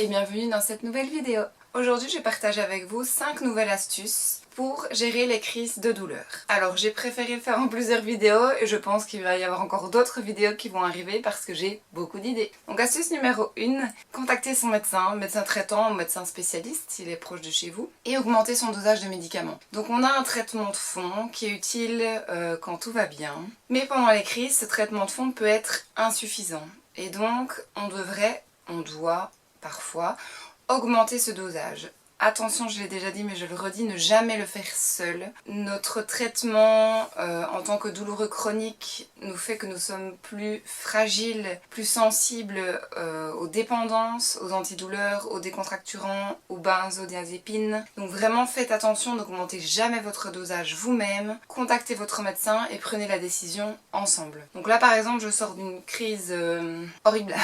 et bienvenue dans cette nouvelle vidéo. Aujourd'hui, je partage avec vous 5 nouvelles astuces pour gérer les crises de douleur. Alors, j'ai préféré le faire en plusieurs vidéos et je pense qu'il va y avoir encore d'autres vidéos qui vont arriver parce que j'ai beaucoup d'idées. Donc, astuce numéro 1, contacter son médecin traitant ou médecin spécialiste s'il est proche de chez vous et augmenter son dosage de médicaments. Donc, on a un traitement de fond qui est utile quand tout va bien, mais pendant les crises, ce traitement de fond peut être insuffisant. Et donc, on doit parfois augmenter ce dosage. Attention, je l'ai déjà dit mais je le redis, ne jamais le faire seul. Notre traitement en tant que douloureux chronique nous fait que nous sommes plus fragiles, plus sensibles aux dépendances, aux antidouleurs, aux décontracturants, aux benzodiazépines. Donc vraiment faites attention, n'augmentez jamais votre dosage vous-même, contactez votre médecin et prenez la décision ensemble. Donc là par exemple je sors d'une crise horrible.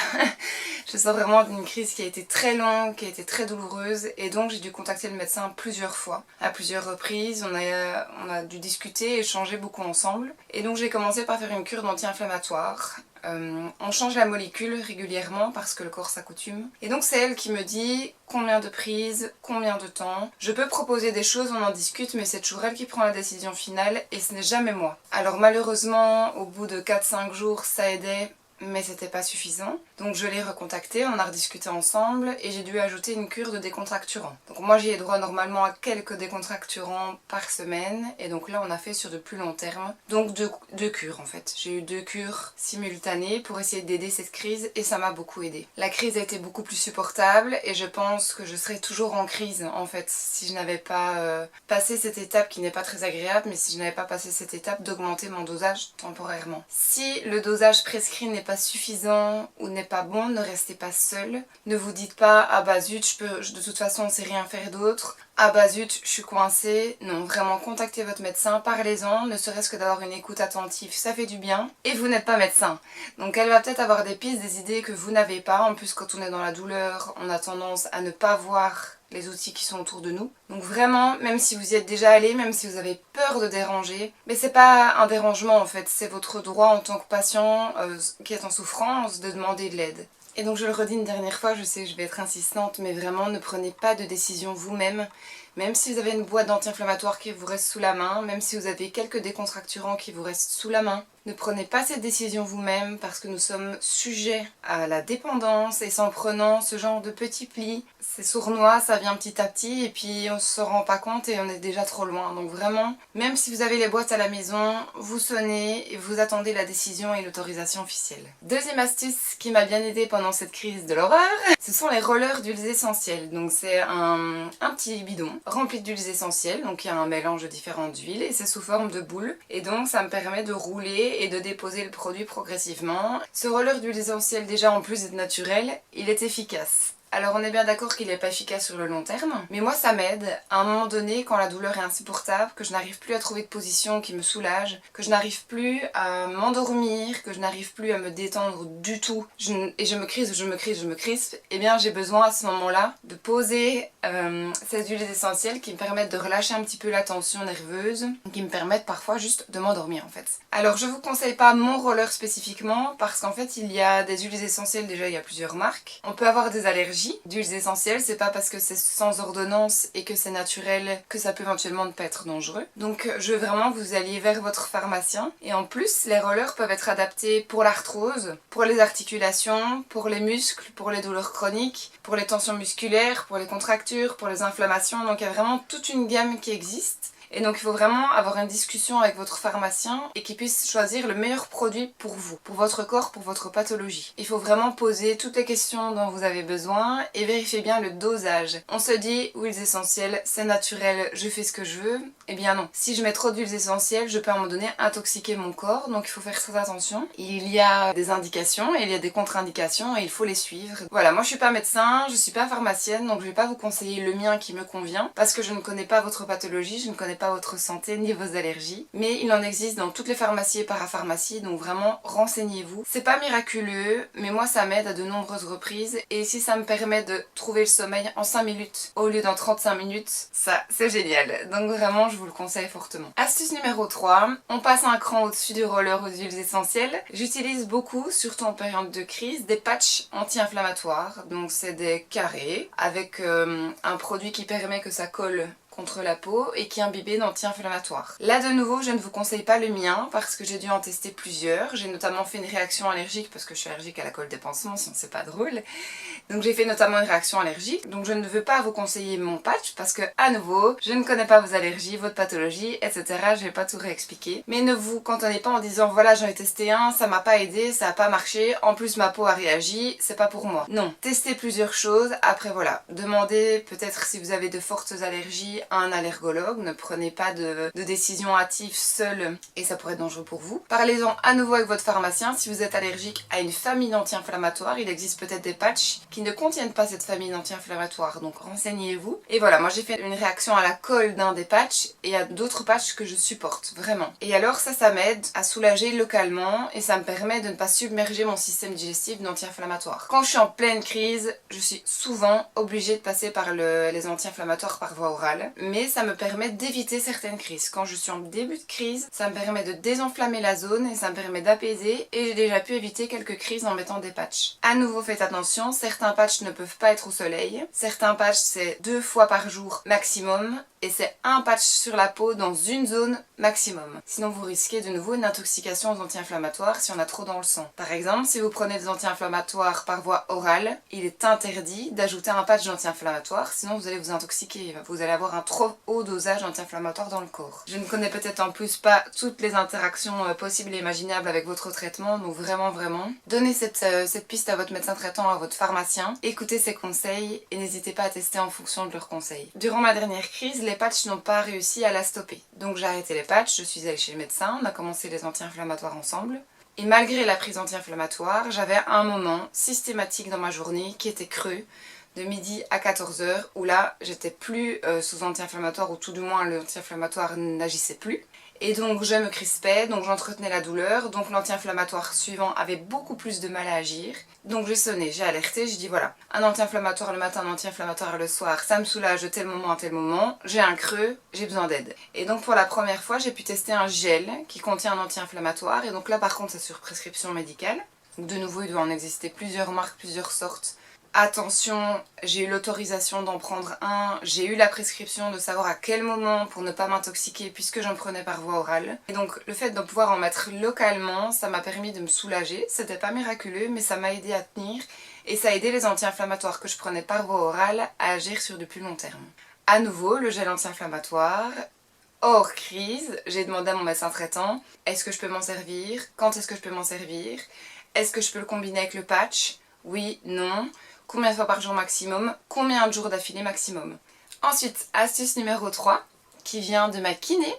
Je sors vraiment d'une crise qui a été très longue, qui a été très douloureuse et donc j'ai dû contacter le médecin plusieurs fois, à plusieurs reprises. On a dû discuter, échanger beaucoup ensemble et donc j'ai commencé par faire une cure d'anti-inflammatoire. On change la molécule régulièrement parce que le corps s'accoutume. Et donc c'est elle qui me dit combien de prises, combien de temps. Je peux proposer des choses, on en discute, mais c'est toujours elle qui prend la décision finale et ce n'est jamais moi. Alors malheureusement, au bout de 4-5 jours, ça aidait. Mais c'était pas suffisant. Donc je l'ai recontacté, on a rediscuté ensemble et j'ai dû ajouter une cure de décontracturants. Donc moi j'y ai droit normalement à quelques décontracturants par semaine et donc là on a fait sur de plus long terme. Donc deux cures en fait. J'ai eu 2 cures simultanées pour essayer d'aider cette crise et ça m'a beaucoup aidé. La crise a été beaucoup plus supportable et je pense que je serais toujours en crise en fait si je n'avais pas passé cette étape qui n'est pas très agréable, mais si je n'avais pas passé cette étape d'augmenter mon dosage temporairement. Si le dosage prescrit n'est pas suffisant ou n'est pas bon, ne restez pas seul. Ne vous dites pas ah bah zut, de toute façon on sait rien faire d'autre. Ah bah zut, je suis coincée. Non, vraiment contactez votre médecin, parlez-en, ne serait-ce que d'avoir une écoute attentive, ça fait du bien. Et vous n'êtes pas médecin. Donc elle va peut-être avoir des pistes, des idées que vous n'avez pas. En plus quand on est dans la douleur, on a tendance à ne pas voir les outils qui sont autour de nous. Donc vraiment, même si vous y êtes déjà allé, même si vous avez peur de déranger, mais c'est pas un dérangement en fait, c'est votre droit en tant que patient qui est en souffrance de demander de l'aide. Et donc je le redis une dernière fois, je sais que je vais être insistante, mais vraiment ne prenez pas de décision vous-même. Même si vous avez une boîte d'anti-inflammatoire qui vous reste sous la main, même si vous avez quelques décontracturants qui vous restent sous la main, ne prenez pas cette décision vous-même parce que nous sommes sujets à la dépendance et s'en prenant ce genre de petits plis, c'est sournois, ça vient petit à petit et puis on se rend pas compte et on est déjà trop loin. Donc vraiment, même si vous avez les boîtes à la maison, vous sonnez et vous attendez la décision et l'autorisation officielle. Deuxième astuce qui m'a bien aidée pendant cette crise de l'horreur, ce sont les rollers d'huiles essentielles. Donc c'est un petit bidon rempli d'huiles essentielles, donc il y a un mélange de différentes huiles et c'est sous forme de boule et donc ça me permet de rouler et de déposer le produit progressivement. Ce roller d'huile essentielle déjà en plus d'être naturel, il est efficace. Alors on est bien d'accord qu'il n'est pas efficace sur le long terme, mais moi ça m'aide à un moment donné quand la douleur est insupportable, que je n'arrive plus à trouver de position qui me soulage, que je n'arrive plus à m'endormir, que je n'arrive plus à me détendre du tout, et je me crispe, et bien j'ai besoin à ce moment-là de poser ces huiles essentielles qui me permettent de relâcher un petit peu la tension nerveuse, qui me permettent parfois juste de m'endormir en fait. Alors je vous conseille pas mon roller spécifiquement parce qu'en fait il y a des huiles essentielles, déjà il y a plusieurs marques, on peut avoir des allergies d'huiles essentielles, c'est pas parce que c'est sans ordonnance et que c'est naturel que ça peut éventuellement ne pas être dangereux. Donc je veux vraiment que vous alliez vers votre pharmacien. Et en plus, les rollers peuvent être adaptés pour l'arthrose, pour les articulations, pour les muscles, pour les douleurs chroniques, pour les tensions musculaires, pour les contractures, pour les inflammations. Donc il y a vraiment toute une gamme qui existe. Et donc il faut vraiment avoir une discussion avec votre pharmacien et qu'il puisse choisir le meilleur produit pour vous, pour votre corps, pour votre pathologie. Il faut vraiment poser toutes les questions dont vous avez besoin et vérifier bien le dosage. On se dit huiles essentielles, c'est naturel, je fais ce que je veux. Eh bien non. Si je mets trop d'huiles essentielles, je peux à un moment donné intoxiquer mon corps, donc il faut faire très attention. Il y a des indications et il y a des contre-indications et il faut les suivre. Voilà, moi je suis pas médecin, je suis pas pharmacienne, donc je vais pas vous conseiller le mien qui me convient parce que je ne connais pas votre pathologie, je ne connais pas pas votre santé ni vos allergies. Mais il en existe dans toutes les pharmacies et parapharmacies, donc vraiment renseignez-vous. C'est pas miraculeux, mais moi ça m'aide à de nombreuses reprises. Et si ça me permet de trouver le sommeil en 5 minutes au lieu d'en 35 minutes, ça c'est génial. Donc vraiment je vous le conseille fortement. Astuce numéro 3, on passe un cran au-dessus du roller aux huiles essentielles. J'utilise beaucoup, surtout en période de crise, des patchs anti-inflammatoires. Donc c'est des carrés avec un produit qui permet que ça colle contre la peau et qui est imbibé d'anti-inflammatoires. Là de nouveau je ne vous conseille pas le mien parce que j'ai dû en tester plusieurs. J'ai notamment fait une réaction allergique parce que je suis allergique à la colle des pansements, sinon c'est pas drôle. Donc j'ai fait notamment une réaction allergique. Donc je ne veux pas vous conseiller mon patch parce que à nouveau je ne connais pas vos allergies, votre pathologie, etc. Je vais pas tout réexpliquer. Mais ne vous cantonnez pas en disant voilà j'en ai testé un, ça m'a pas aidé, ça a pas marché, en plus ma peau a réagi, c'est pas pour moi. Non, testez plusieurs choses, après voilà, demandez peut-être si vous avez de fortes allergies à un allergologue, ne prenez pas de décision hâtive seul et ça pourrait être dangereux pour vous. Parlez-en à nouveau avec votre pharmacien. Si vous êtes allergique à une famille d'anti-inflammatoires, il existe peut-être des patchs qui ne contiennent pas cette famille d'anti-inflammatoires, donc renseignez-vous. Et voilà, moi j'ai fait une réaction à la colle d'un des patchs et à d'autres patchs que je supporte, vraiment. Et alors ça m'aide à soulager localement et ça me permet de ne pas submerger mon système digestif d'anti-inflammatoires. Quand je suis en pleine crise, je suis souvent obligée de passer par les anti-inflammatoires par voie orale, mais ça me permet d'éviter certaines crises. Quand je suis en début de crise, ça me permet de désenflammer la zone et ça me permet d'apaiser et j'ai déjà pu éviter quelques crises en mettant des patchs. À nouveau faites attention, certains patchs ne peuvent pas être au soleil, certains patchs c'est 2 fois par jour maximum et c'est un patch sur la peau dans une zone maximum. Sinon vous risquez de nouveau une intoxication aux anti-inflammatoires si on a trop dans le sang. Par exemple, si vous prenez des anti-inflammatoires par voie orale, il est interdit d'ajouter un patch d'anti-inflammatoire, sinon vous allez vous intoxiquer, vous allez avoir un trop haut dosage d'anti-inflammatoire dans le corps. Je ne connais peut-être en plus pas toutes les interactions possibles et imaginables avec votre traitement, donc vraiment, donnez cette piste à votre médecin traitant, à votre pharmacien, écoutez ses conseils et n'hésitez pas à tester en fonction de leurs conseils. Durant ma dernière crise, les patchs n'ont pas réussi à la stopper. Donc j'ai arrêté les patchs, je suis allée chez le médecin, on a commencé les anti-inflammatoires ensemble. Et malgré la prise anti-inflammatoire, j'avais un moment systématique dans ma journée qui était creux, de midi à 14h, où là j'étais plus sous anti-inflammatoire, ou tout du moins l'anti-inflammatoire n'agissait plus. Et donc je me crispais, donc j'entretenais la douleur, donc l'anti-inflammatoire suivant avait beaucoup plus de mal à agir. Donc j'ai sonné, j'ai alerté, j'ai dit voilà, un anti-inflammatoire le matin, un anti-inflammatoire le soir, ça me soulage de tel moment à tel moment, j'ai un creux, j'ai besoin d'aide. Et donc pour la première fois, j'ai pu tester un gel qui contient un anti-inflammatoire, et donc là par contre c'est sur prescription médicale. Donc de nouveau il doit en exister plusieurs marques, plusieurs sortes. Attention, j'ai eu l'autorisation d'en prendre un, j'ai eu la prescription de savoir à quel moment pour ne pas m'intoxiquer puisque j'en prenais par voie orale. Et donc le fait de pouvoir en mettre localement, ça m'a permis de me soulager. C'était pas miraculeux, mais ça m'a aidé à tenir et ça a aidé les anti-inflammatoires que je prenais par voie orale à agir sur du plus long terme. À nouveau, le gel anti-inflammatoire. Hors crise, j'ai demandé à mon médecin traitant, est-ce que je peux m'en servir? Quand est-ce que je peux m'en servir? Est-ce que je peux le combiner avec le patch? Oui, non. Combien de fois par jour maximum? Combien de jours d'affilée maximum? Ensuite, astuce numéro 3, qui vient de ma kiné.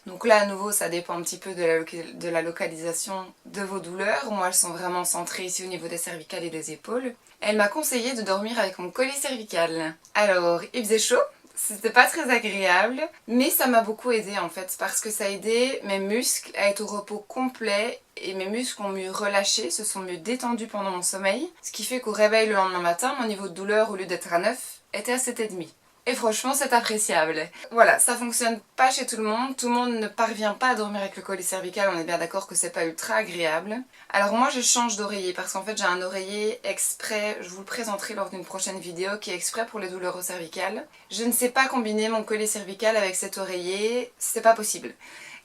Donc là, à nouveau, ça dépend un petit peu de la localisation de vos douleurs. Moi, elles sont vraiment centrées ici au niveau des cervicales et des épaules. Elle m'a conseillé de dormir avec mon collier cervical. Alors, il faisait chaud. C'était pas très agréable, mais ça m'a beaucoup aidé en fait, parce que ça a aidé mes muscles à être au repos complet et mes muscles ont mieux relâché, se sont mieux détendus pendant mon sommeil, ce qui fait qu'au réveil le lendemain matin, mon niveau de douleur au lieu d'être à 9 était à 7,5. Et franchement, c'est appréciable. Voilà, ça fonctionne pas chez tout le monde ne parvient pas à dormir avec le collier cervical, on est bien d'accord que c'est pas ultra agréable. Alors moi je change d'oreiller parce qu'en fait j'ai un oreiller exprès, je vous le présenterai lors d'une prochaine vidéo, qui est exprès pour les douleurs au cervical. Je ne sais pas combiner mon collier cervical avec cet oreiller, c'est pas possible.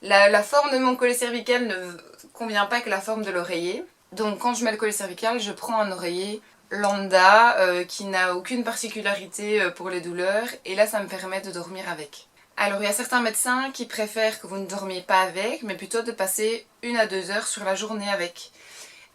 La forme de mon collier cervical ne convient pas avec la forme de l'oreiller. Donc quand je mets le collier cervical, je prends un oreiller lambda qui n'a aucune particularité pour les douleurs et là ça me permet de dormir avec. Alors il y a certains médecins qui préfèrent que vous ne dormiez pas avec mais plutôt de passer 1 à 2 heures sur la journée avec.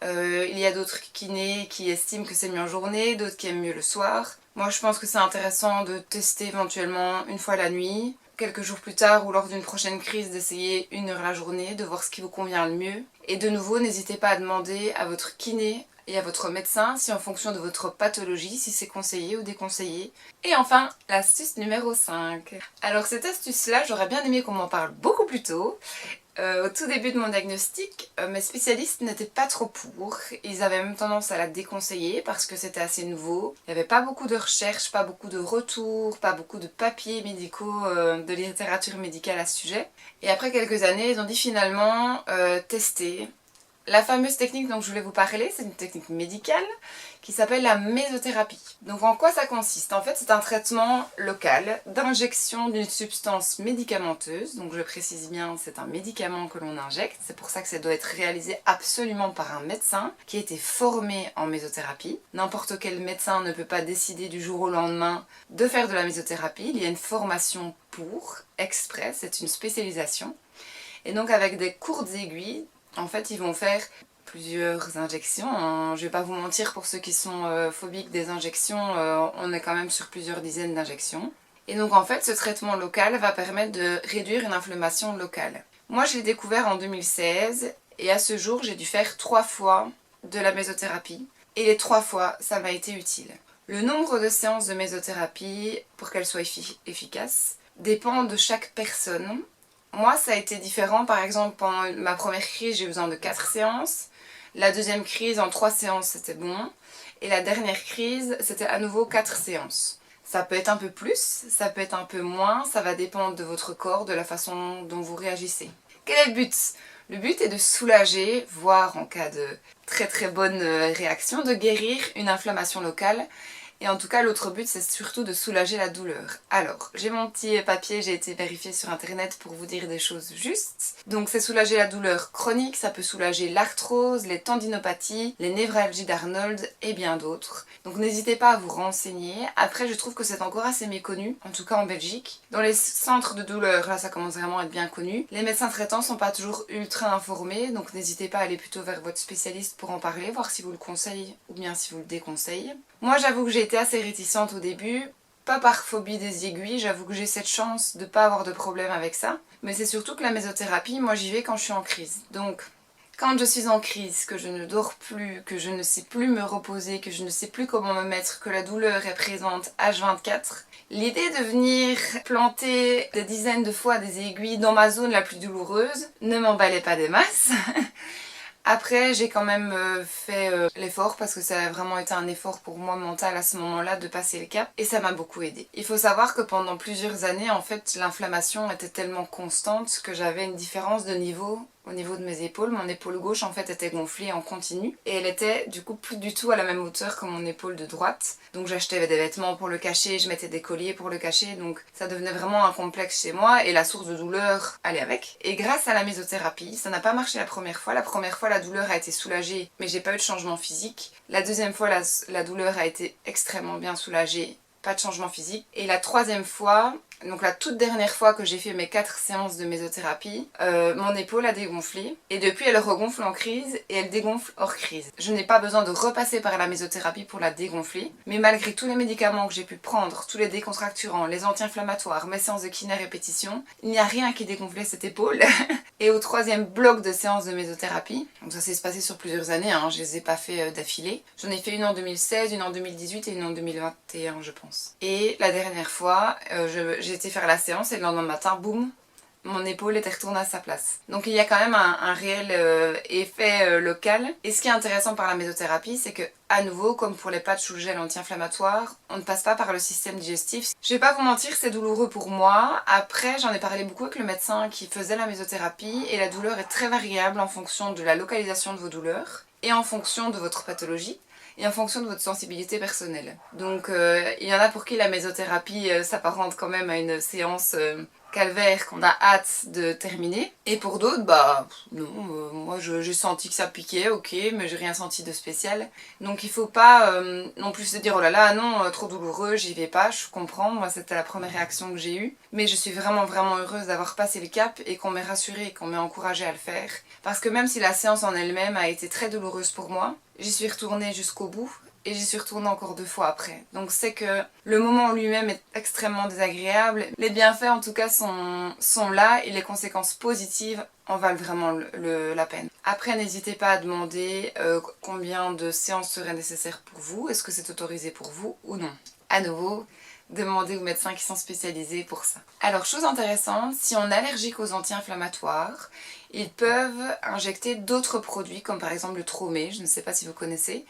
Il y a d'autres kinés qui estiment que c'est mieux en journée, d'autres qui aiment mieux le soir. Moi je pense que c'est intéressant de tester éventuellement une fois la nuit, quelques jours plus tard ou lors d'une prochaine crise d'essayer 1 heure la journée, de voir ce qui vous convient le mieux. Et de nouveau, n'hésitez pas à demander à votre kiné et à votre médecin si en fonction de votre pathologie, si c'est conseillé ou déconseillé. Et enfin, l'astuce numéro 5. Alors cette astuce-là, j'aurais bien aimé qu'on m'en parle beaucoup plus tôt. Au tout début de mon diagnostic, mes spécialistes n'étaient pas trop pour. Ils avaient même tendance à la déconseiller parce que c'était assez nouveau. Il n'y avait pas beaucoup de recherches, pas beaucoup de retours, pas beaucoup de papiers médicaux, de littérature médicale à ce sujet. Et après quelques années, ils ont dit finalement tester. La fameuse technique dont je voulais vous parler, c'est une technique médicale qui s'appelle la mésothérapie. Donc en quoi ça consiste? En fait, c'est un traitement local d'injection d'une substance médicamenteuse. Donc je précise bien, c'est un médicament que l'on injecte. C'est pour ça que ça doit être réalisé absolument par un médecin qui a été formé en mésothérapie. N'importe quel médecin ne peut pas décider du jour au lendemain de faire de la mésothérapie. Il y a une formation pour, exprès, c'est une spécialisation. Et donc avec des courtes aiguilles, en fait, ils vont faire plusieurs injections. Je vais pas vous mentir, pour ceux qui sont phobiques des injections, on est quand même sur plusieurs dizaines d'injections. Et donc en fait, ce traitement local va permettre de réduire une inflammation locale. Moi, je l'ai découvert en 2016 et à ce jour, j'ai dû faire 3 fois de la mésothérapie. Et les 3 fois, ça m'a été utile. Le nombre de séances de mésothérapie, pour qu'elles soient efficaces, dépend de chaque personne. Moi, ça a été différent. Par exemple, pendant ma première crise, j'ai eu besoin de 4 séances. La deuxième crise, en 3 séances, c'était bon. Et la dernière crise, c'était à nouveau 4 séances. Ça peut être un peu plus, ça peut être un peu moins. Ça va dépendre de votre corps, de la façon dont vous réagissez. Quel est le but? Le but est de soulager, voire en cas de très bonne réaction, de guérir une inflammation locale. Et en tout cas, l'autre but, c'est surtout de soulager la douleur. Alors, j'ai mon petit papier, j'ai été vérifier sur internet pour vous dire des choses justes. Donc, c'est soulager la douleur chronique, ça peut soulager l'arthrose, les tendinopathies, les névralgies d'Arnold et bien d'autres. Donc, n'hésitez pas à vous renseigner. Après, je trouve que c'est encore assez méconnu, en tout cas en Belgique. Dans les centres de douleur, là, ça commence vraiment à être bien connu. Les médecins traitants sont pas toujours ultra informés, donc n'hésitez pas à aller plutôt vers votre spécialiste pour en parler, voir si vous le conseillez ou bien si vous le déconseillez. Moi, j'avoue que j'ai été assez réticente au début, pas par phobie des aiguilles, j'avoue que j'ai cette chance de pas avoir de problème avec ça. Mais c'est surtout que la mésothérapie, moi j'y vais quand je suis en crise. Donc, quand je suis en crise, que je ne dors plus, que je ne sais plus me reposer, que je ne sais plus comment me mettre, que la douleur est présente H24, l'idée de venir planter des dizaines de fois des aiguilles dans ma zone la plus douloureuse ne m'emballait pas des masses. Après, j'ai quand même fait l'effort parce que ça a vraiment été un effort pour moi mental à ce moment-là de passer le cap et ça m'a beaucoup aidé. Il faut savoir que pendant plusieurs années, en fait, l'inflammation était tellement constante que j'avais une différence de niveau au niveau de mes épaules. Mon épaule gauche en fait était gonflée en continu et elle était du coup plus du tout à la même hauteur que mon épaule de droite. Donc j'achetais des vêtements pour le cacher, je mettais des colliers pour le cacher, donc ça devenait vraiment un complexe chez moi et la source de douleur allait avec. Et grâce à la mésothérapie, ça n'a pas marché la première fois. La première fois la douleur a été soulagée mais j'ai pas eu de changement physique. La deuxième fois la douleur a été extrêmement bien soulagée, pas de changement physique. Et la troisième fois, donc la toute dernière fois que j'ai fait mes 4 séances de mésothérapie, mon épaule a dégonflé et depuis elle regonfle en crise et elle dégonfle hors crise. Je n'ai pas besoin de repasser par la mésothérapie pour la dégonfler, mais malgré tous les médicaments que j'ai pu prendre, tous les décontracturants, les anti-inflammatoires, mes séances de kiné répétition, il n'y a rien qui dégonflait cette épaule. Et au troisième bloc de séances de mésothérapie, donc ça s'est passé sur plusieurs années, hein, je les ai pas fait d'affilée, j'en ai fait une en 2016, une en 2018 et une en 2021 je pense. Et la dernière fois, j'ai été faire la séance et le lendemain matin, boum, mon épaule était retournée à sa place. Donc il y a quand même un réel effet local. Et ce qui est intéressant par la mésothérapie, c'est que à nouveau, comme pour les patchs ou le gel anti-inflammatoire, on ne passe pas par le système digestif. Je vais pas vous mentir, c'est douloureux pour moi. Après, j'en ai parlé beaucoup avec le médecin qui faisait la mésothérapie et la douleur est très variable en fonction de la localisation de vos douleurs et en fonction de votre pathologie et en fonction de votre sensibilité personnelle. Donc il y en a pour qui la mésothérapie s'apparente quand même à une séance calvaire qu'on a hâte de terminer. Et pour d'autres, bah non, moi j'ai senti que ça piquait, ok, mais j'ai rien senti de spécial. Donc il faut pas non plus se dire oh là là, non, trop douloureux, j'y vais pas, je comprends, moi c'était la première réaction que j'ai eue. Mais je suis vraiment heureuse d'avoir passé le cap et qu'on m'ait rassurée et qu'on m'ait encouragée à le faire. Parce que même si la séance en elle-même a été très douloureuse pour moi, j'y suis retournée jusqu'au bout. Et j'y suis retournée encore 2 fois après. Donc c'est que le moment en lui-même est extrêmement désagréable. Les bienfaits en tout cas sont là et les conséquences positives en valent vraiment la peine. Après, n'hésitez pas à demander combien de séances seraient nécessaires pour vous, est-ce que c'est autorisé pour vous ou non. À nouveau, demandez aux médecins qui sont spécialisés pour ça. Alors, chose intéressante, si on est allergique aux anti-inflammatoires, ils peuvent injecter d'autres produits, comme par exemple le Tromé, je ne sais pas si vous connaissez,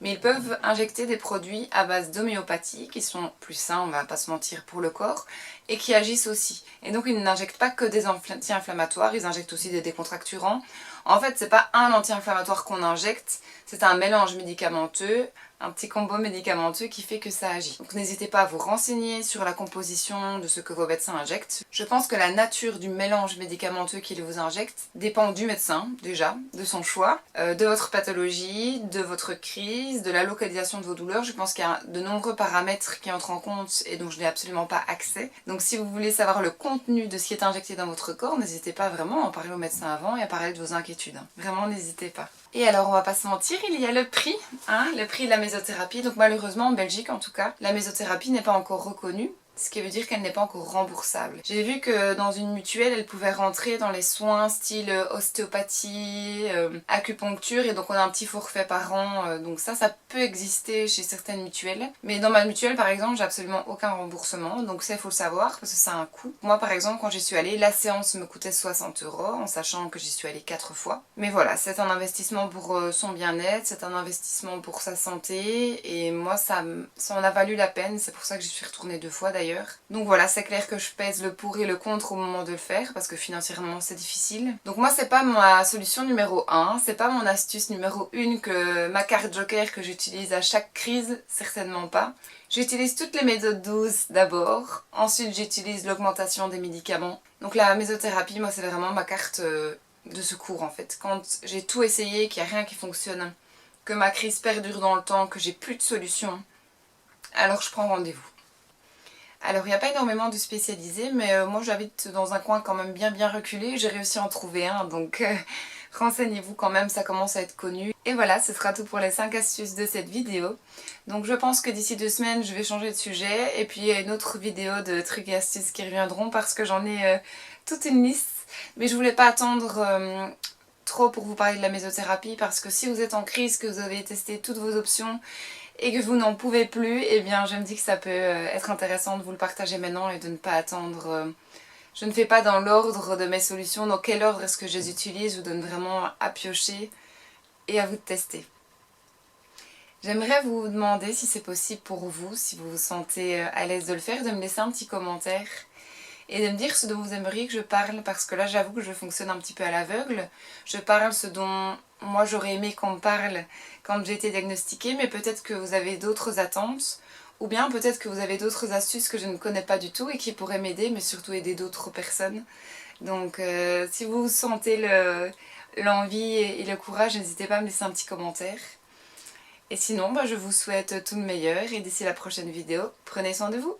mais ils peuvent injecter des produits à base d'homéopathie, qui sont plus sains, on va pas se mentir, pour le corps, et qui agissent aussi. Et donc ils n'injectent pas que des anti-inflammatoires, ils injectent aussi des décontracturants. En fait, c'est pas un anti-inflammatoire qu'on injecte, c'est un mélange médicamenteux, un petit combo médicamenteux qui fait que ça agit. Donc n'hésitez pas à vous renseigner sur la composition de ce que vos médecins injectent. Je pense que la nature du mélange médicamenteux qu'ils vous injectent dépend du médecin, déjà, de son choix, de votre pathologie, de votre crise, de la localisation de vos douleurs. Je pense qu'il y a de nombreux paramètres qui entrent en compte et dont je n'ai absolument pas accès. Donc si vous voulez savoir le contenu de ce qui est injecté dans votre corps, n'hésitez pas vraiment à en parler au médecin avant et à parler de vos inquiétudes. Vraiment, n'hésitez pas. Et alors, on va pas se mentir, il y a le prix, le prix de la mésothérapie. Donc malheureusement, en Belgique en tout cas, la mésothérapie n'est pas encore reconnue. Ce qui veut dire qu'elle n'est pas encore remboursable. J'ai vu que dans une mutuelle, elle pouvait rentrer dans les soins style ostéopathie, acupuncture, et donc on a un petit forfait par an, donc ça peut exister chez certaines mutuelles. Mais dans ma mutuelle par exemple, j'ai absolument aucun remboursement, donc ça il faut le savoir parce que ça a un coût. Moi par exemple, quand j'y suis allée, la séance me coûtait 60 € en sachant que j'y suis allée 4 fois. Mais voilà, c'est un investissement pour son bien-être, c'est un investissement pour sa santé, et moi ça en a valu la peine, c'est pour ça que j'y suis retournée 2 fois d'ailleurs. Donc voilà, c'est clair que je pèse le pour et le contre au moment de le faire parce que financièrement c'est difficile. Donc moi c'est pas ma solution numéro 1, c'est pas mon astuce numéro 1 que ma carte joker que j'utilise à chaque crise, certainement pas. J'utilise toutes les méthodes douces d'abord, ensuite j'utilise l'augmentation des médicaments. Donc la mésothérapie, moi c'est vraiment ma carte de secours en fait. Quand j'ai tout essayé, qu'il n'y a rien qui fonctionne, que ma crise perdure dans le temps, que j'ai plus de solution, alors je prends rendez-vous. Alors il n'y a pas énormément de spécialisés, mais moi j'habite dans un coin quand même bien reculé, j'ai réussi à en trouver un, donc renseignez-vous quand même, ça commence à être connu. Et voilà, ce sera tout pour les 5 astuces de cette vidéo. Donc je pense que d'ici 2 semaines je vais changer de sujet, et puis il y a une autre vidéo de trucs et astuces qui reviendront parce que j'en ai toute une liste. Mais je voulais pas attendre trop pour vous parler de la mésothérapie parce que si vous êtes en crise, que vous avez testé toutes vos options, et que vous n'en pouvez plus, eh bien je me dis que ça peut être intéressant de vous le partager maintenant et de ne pas attendre. Je ne fais pas dans l'ordre de mes solutions, dans quel ordre est-ce que je les utilise, je vous donne vraiment à piocher et à vous de tester. J'aimerais vous demander si c'est possible pour vous, si vous vous sentez à l'aise de le faire, de me laisser un petit commentaire et de me dire ce dont vous aimeriez que je parle, parce que là j'avoue que je fonctionne un petit peu à l'aveugle. Je parle ce dont moi j'aurais aimé qu'on me parle quand j'ai été diagnostiquée, mais peut-être que vous avez d'autres attentes, ou bien peut-être que vous avez d'autres astuces que je ne connais pas du tout et qui pourraient m'aider, mais surtout aider d'autres personnes. Donc si vous sentez l'envie et le courage, n'hésitez pas à me laisser un petit commentaire. Et sinon, je vous souhaite tout le meilleur et d'ici la prochaine vidéo, prenez soin de vous.